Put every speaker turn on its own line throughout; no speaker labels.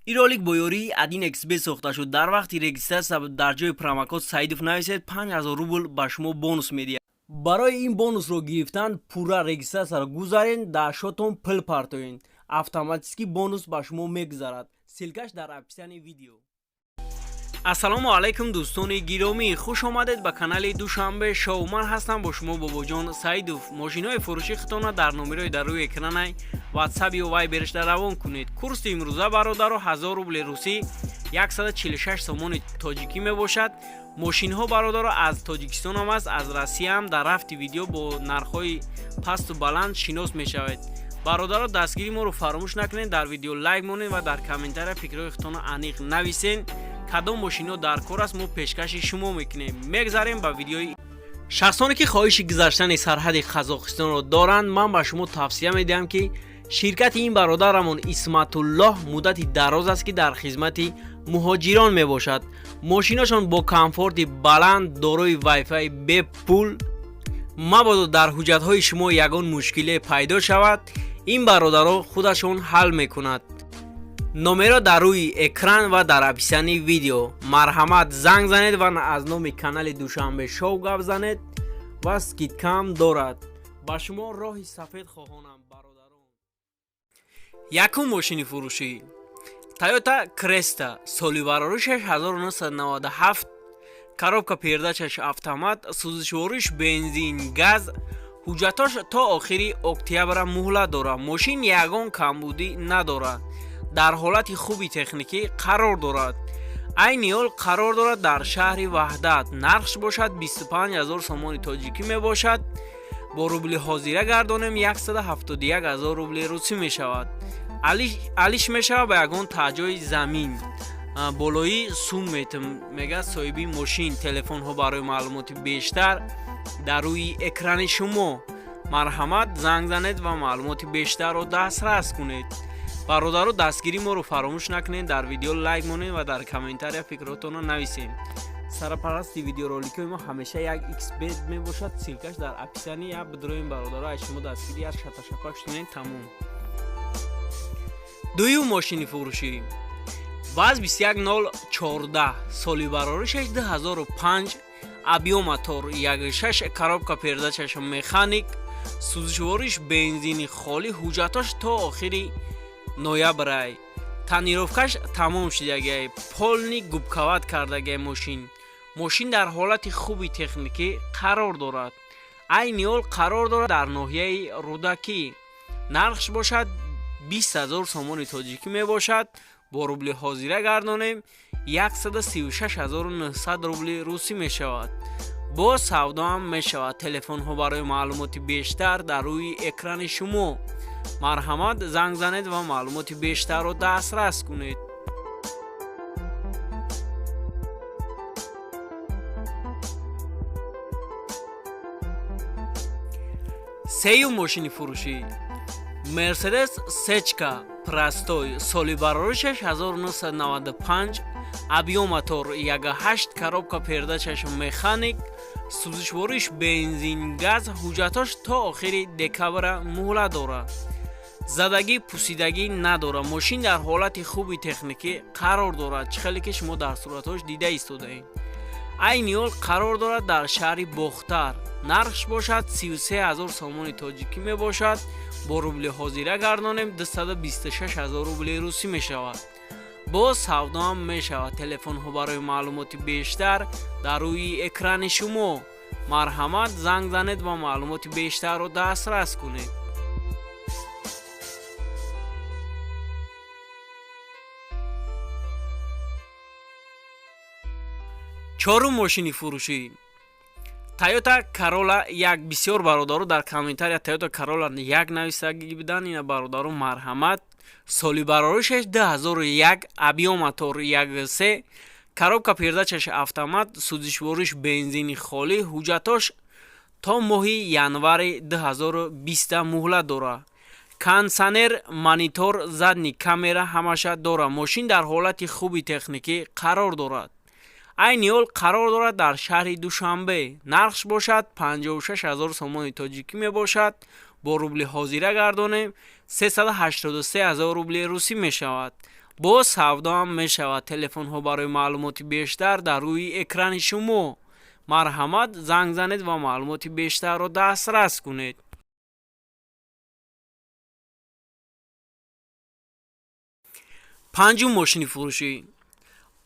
این ролик бо ёрии Adin XB сохта шуд. Дар вақти регистрация дар ҷои промокод Саидов нависед 5000 рубл ба шумо бонус медиҳад. барои ин бонусро гирифтан пурра регистратсияро гузарен, дашотон пил партоен. автоматически бонус ба шумо мегузарад. силкаш дар описиони видео. ассалому алайкум дӯстони гиромӣ, хуш омадед ба канали душанбе шоу. ман ҳастам бо шумо бобоҷон Саидов. мошинҳои фурӯшӣ хитона дар номерои дар рӯи экрани WhatsApp ё Viber-шда равон кунед. курси имрӯза бародаро 1000 рубли русӣ 146 сомони тоҷикӣ мебошад. мошинҳо бародаро аз Тоҷикистон ҳам аст, аз Россия ҳам. дар рафти видео бо нархҳои пасту баланд шинос мешавед. бародаро дастгири моро фаромӯш накунед, дар видео лайк монед ва дар комментария фикрҳои худтона аниқ нависен. кадом мошино дар кор аст, мо пешкаши шумо мекунем. мегзарем ба видеои шахсоне ки хоҳиши гузаштани сарҳади Қазоқистонро доранд. ман ба шумо тавсия медиҳам ки ширкати ин бародарамон Исматуллоҳ муддати дароз аст ки дар хизмати муҳоҷирон мебошад. мошинашон бо комфорти баланд, дорои вайфай бепул. мабодо дар ҳуҷҷатҳои шумо ягон мушкиле пайдо шавад, ин бародаро худашон ҳал мекунад. номеро дар рӯи экран ва дар описиони видео. марҳамат, занг занед ва аз номи канали душанбе шоу гап занед ва скидкаам дорад. ба шумо роҳи сафед хоҳонам бародарон. якум мошини фурӯшӣ Toyota Cresta соливарори 6997, коробка передачаш автомат, сӯзишвориш бензин газ. ҳуҷҷатош то охири октябра муҳлат дорад. мошин ягон камбудӣ надорад. дар ҳолати хуби техникӣ қарор дорад. айни ҳол қарор дорад дар шаҳри ваҳдат. нархш бошад 25000 сомони тоҷикӣ мебошад. бо рубли ҳозира гардонем 171000 рубли русӣ мешавад. алиш мешавад ба ягон таъҷои замин. болои сум мегӯяд соҳиби мошин. телефонҳо барои маълумоти бештар дар рӯи экрани шумо. марҳамат, занг занед ва маълумоти бештарро дастрас кунед. бародаро дастгири моро фаромӯш накунед, дар видео лайк монед ва дар комментария фикротонро нависед. сарпарасти видеороликҳои мо ҳамеша як XB мебошад. силкаш дар описиони як бидроим бародаро аз шумо дастгири як шаташапак шунед. тамом. дуюм мошини фурӯшӣ ВАЗ 21014 соливарориш 2005, объем мотор 1.6, коробка передачаш механик, сӯзишвориш бензини холӣ. ҳуҷҷатош то охири ноябрай. танировкаш тамом шудагиай. полни губкават кардагиай мошин дар ҳолати хуби техникӣ қарор дорад. айни ҳол қарор дорад дар ноҳияи рӯдакӣ. нархш бошад 20000 сомони тоҷикӣ мебошад. бо рубли ҳозира гардонем 136900 рубли русӣ мешавад. бо савдоам мешавад. телефонҳо барои маълумоти бештар дар рӯи экрани шумо. марҳамат, занг занед ва маълумоти бештарро дастрас кунед. сеюм мошини фурӯшӣ Mercedes Sechka Простой соливарори 6995, объем мотор 1.8, коробка передачаш механик, сӯзишвориш бензин газ. ҳуҷҷатош то охири декабра муҳлат дорад. задагӣ пусидагӣ надорад. мошин дар ҳолати хуби техникӣ қарор дорад. чихеле ки шумо дар суратҳош дида истодаед. айни ҳол қарор дорад дар шаҳри бохтар. нархш бошад 33000 сомони тоҷикӣ мебошад. бо рубли ҳозира гардонем 226000 рубли русӣ мешавад. бо савдоам мешавад. телефонҳо барои маълумоти бештар дар рӯи экрани шумо. марҳамат, занг занед ва маълумоти бештарро дастрас кунед. чорум мошини фурӯшӣ Toyota Corolla 1. бисёр бародаро дар комментария Toyota Corolla 1 нависагӣ будан. ина бародаро марҳамат. соливарориш 2001, объем мотор 1.3, коробка передачаш автомат, сӯзишвориш бензини холӣ. ҳуҷҷатош то моҳи январи 2020 муҳлат дорад. кондитсионер, монитор, задни камера ҳамаша дорад. мошин дар ҳолати хуби техникӣ қарор дорад. айни ҳол қарор дорад дар шаҳри душанбе. нархш бошад 56000 сомони тоҷикӣ мебошад. бо рубли ҳозира гардонем 383000 рубли русӣ мешавад. бо савдо ҳам мешавад. Телефонҳо барои маълумоти бештар дар рӯи экрани шумо. марҳамат, занг занед ва маълумоти бештарро дастрас кунед. панҷум мошини фурӯшӣ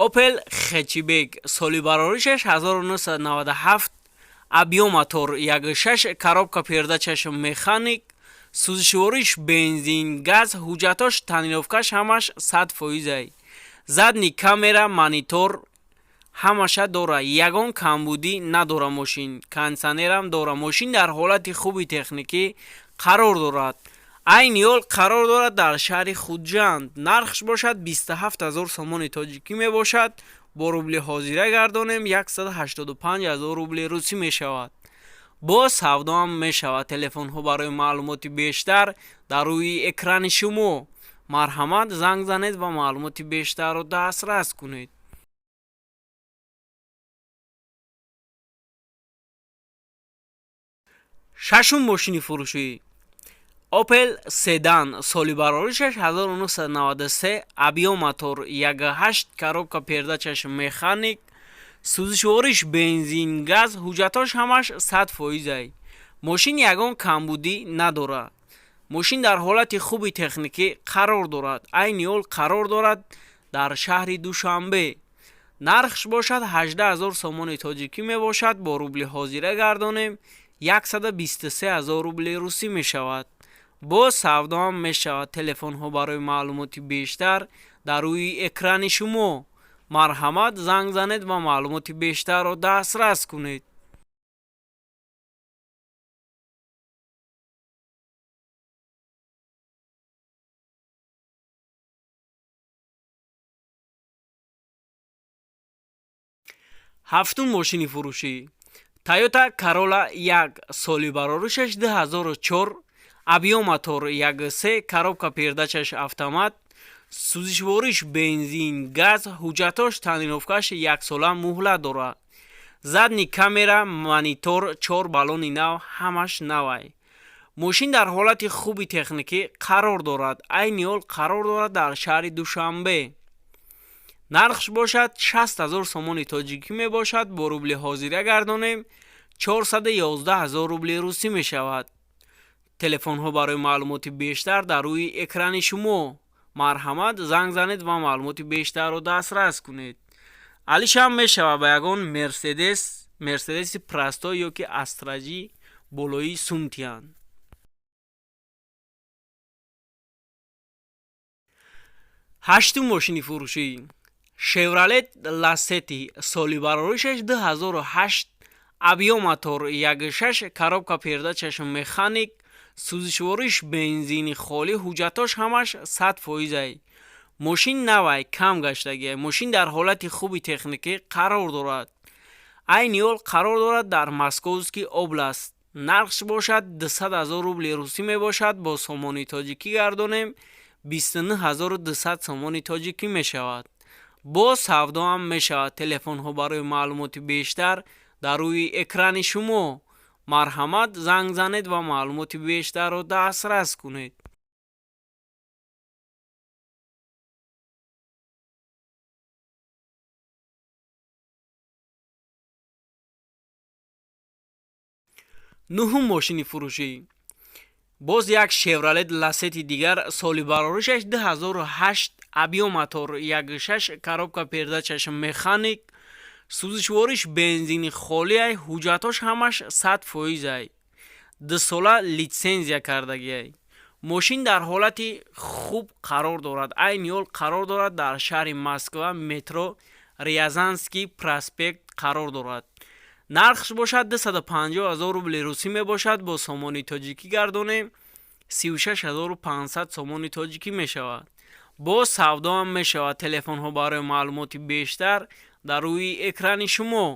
Opel Hatchback соли бароришаш 1997, объем мотор 1.6, коробка передачаш механик, сӯзишвориш бензин, газ, ҳуҷҷатош таъминовкаш ҳамаш 100%. задни камера, монитор ҳамаша дора. ягон камбудӣ надора мошин. кондитсионерам дора. мошин дар ҳолати хуби техникӣ қарор дорад. айни ҳол қарор дорад дар шаҳри Хуҷанд. нархш бошад 27 000 сомони тоҷикӣ мебошад. бо рубли ҳозира гардонем 185 000 рубли русӣ мешавад. бо савдо ҳам мешавад. телефонҳо барои маълумоти бештар дар рӯи экрани шумо. марҳамат, занг занед ва маълумоти бештарро дастрас кунед. шашум мошини фурӯшӣ Opel Sedan соли бароришаш 1993, объем мотор 1.8, коробка передачаш механик, сӯзишвориш бензин, газ, ҳуҷҷатош ҳамаш 100%. мошин ягон камбудӣ надора. мошин дар ҳолати хуби техникӣ қарор дорад. айни ҳол қарор дорад дар шаҳри Душанбе. нархш бошад 18 000 сомони тоҷикӣ мебошад. бо рубли ҳозира гардонем 123 000 рубли русӣ мешавад. бо савдо ҳам мешавад. телефонҳо барои маълумоти бештар дар рӯи экрани шумо. марҳамат, занг занед ва маълумоти бештарро дастрас кунед. ҳафтум мошини фурӯшӣ Toyota Corolla 1 соли бароришаш 2004, объем мотор 1.3, коробка передачаш автомат, сӯзишвориш бензин, газ, ҳуҷҷатош таъминовкаш 1 сола муҳлат дорад. задни камера, монитор, 4 баллони нав ҳамаш навай. мошин дар ҳолати хуби техникӣ қарор дорад. айни ҳол қарор дорад дар шаҳри Душанбе. нархш бошад 60 000 сомони тоҷикӣ мебошад. бо рубли ҳозира гардонем 411 000 рубли русӣ мешавад. телефонҳо барои маълумоти бештар дар рӯи экрани шумо. марҳамат, занг занед ва маълумоти бештарро дастрас кунед. алишам мешавад ба ягон мерседеси прасто ё ки астраҷи болои сумтиян. ҳаштум мошини фурӯшӣ Chevrolet Lacetti соли бароришаш 2008, объем мотор 1.6, коробка передачаш механик, сӯзишвориш бензини холӣ, ҳуҷҷатош ҳамаш 100%. мошин навай, кам гаштагия. мошин дар ҳолати хуби техникӣ қарор дорад. айни ҳол қарор дорад дар Московский област. нархш бошад 200 000 рубли русӣ мебошад. бо сомони тоҷикӣ гардонем 29 200 сомони тоҷикӣ мешавад. бо савдо ҳам мешавад. телефонҳо барои маълумоти бештар дар рӯи экрани шумо. марҳамат, занг занед ва маълумоти бештарро дастрас кунед. нуҳум мошини фурӯшӣ боз як Chevrolet Lacetti дигар соли бароришаш 2008, объем мотор 1.6, коробка передачаш механик, сӯзишвориш бензини холиай, ҳуҷҷатош ҳамаш 100%. 2 сола литсензия кардагиай. мошин дар ҳолати хуб қарор дорад. айни ҳол қарор дорад дар шаҳри Москва, метро Рязанский проспект қарор дорад. нархш бошад 250 000 рубли русӣ мебошад. бо сомони тоҷикӣ гардонем 36 500 сомони тоҷикӣ мешавад. бо савдо ҳам мешавад. телефонҳо барои маълумоти бештар дар рӯи экрани шумо.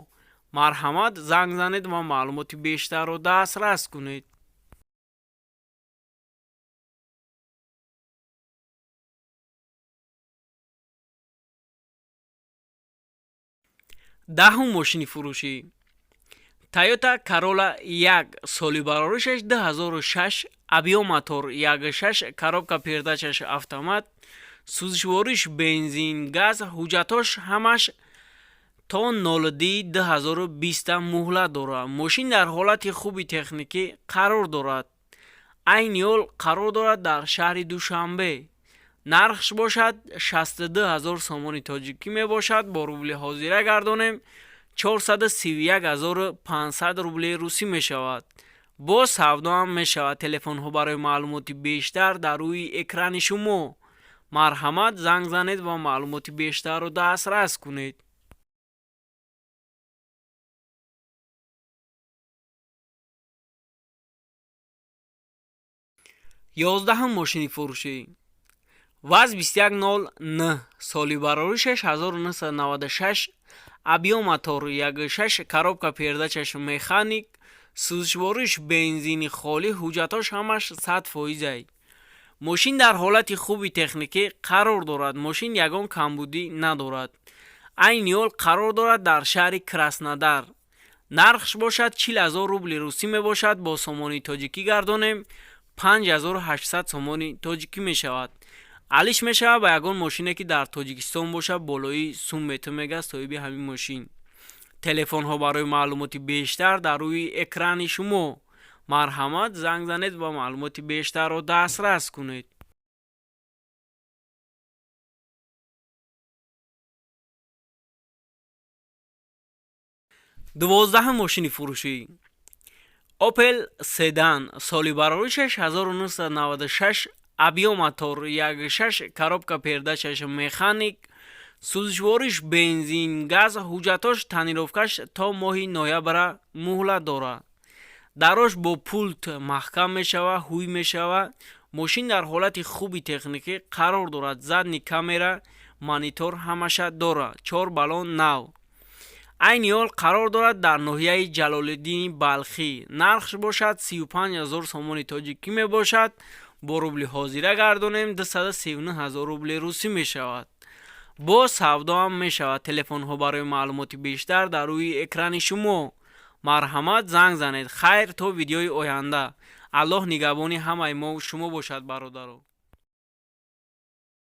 марҳамат, занг занед ва маълумоти бештарро дастрас кунед. даҳум мошини фурӯшӣ Toyota Corolla 1 соли бароришаш 2006, объем мотор 1.6, коробка передачаш автомат, сӯзишвориш бензин, газ, ҳуҷҷатош ҳамаш то 0-20 муҳлат дорад. мошин дар ҳолати хуби техникӣ қарор дорад. айни ҳол қарор дорад дар шаҳри Душанбе. нархш бошад 62000 сомони тоҷикӣ мебошад. бо рубли ҳозира гардонем 431500 рубли русӣ мешавад. бо савдо ҳам мешавад. телефонҳо барои маълумоти бештар дар рӯи экрани шумо. марҳамат, занг занед ва маълумоти бештарро дастрас кунед. 11 мошини фурӯшӣ. ВАЗ 2109 соли барори 6996 объем мотор 1.6 коробка передачаш механик сӯзишвориш бензини холӣ ҳуҷҷатош ҳамаш 100%. мошин дар ҳолати хуби техникӣ қарор дорад. мошин ягон камбудӣ надорад. айни ҳол қарор дорад дар шаҳри Краснодар. нархш бошад 40000 рубли русӣ мебошад. бо сомони тоҷикӣ гардонем 5800 сомони тоҷикӣ мешавад. алиш мешавад ба ягон мошине ки дар Тоҷикистон бошад. болои сум метавонад соҳиби ҳамин мошин. телефонҳо барои маълумоти бештар дар рӯи экрани шумо. марҳамат, занг занед ва маълумоти бештарро дастрас кунед. 12 мошини фурӯшӣ. Opel Sedan соли барори 6996 объем мотор 1.6 коробка передачаш механик сӯзишвориш бензин, газ, ҳуҷҷатош танировкаш то моҳи ноябра муҳлат дорад. дарош бо пулт маҳкам мешавад, ҳуй мешавад. мошин дар ҳолати хуби техникӣ қарор дорад. задни камера, монитор ҳамаша дорад. 4 балон нав. айни ҳол қарор дорад дар ноҳияи Ҷалолиддини Балхӣ. нархш бошад 35000 сомони тоҷикӣ мебошад. бо рубли ҳозира гардонем 239000 рубли русӣ мешавад. бо савдо ҳам мешавад. телефонҳо барои маълумоти бештар дар рӯи экрани шумо. марҳамат, занг занед. хайр то видеои оянда. аллоҳ нигаҳбони ҳамаи мо шумо бошад бародаро.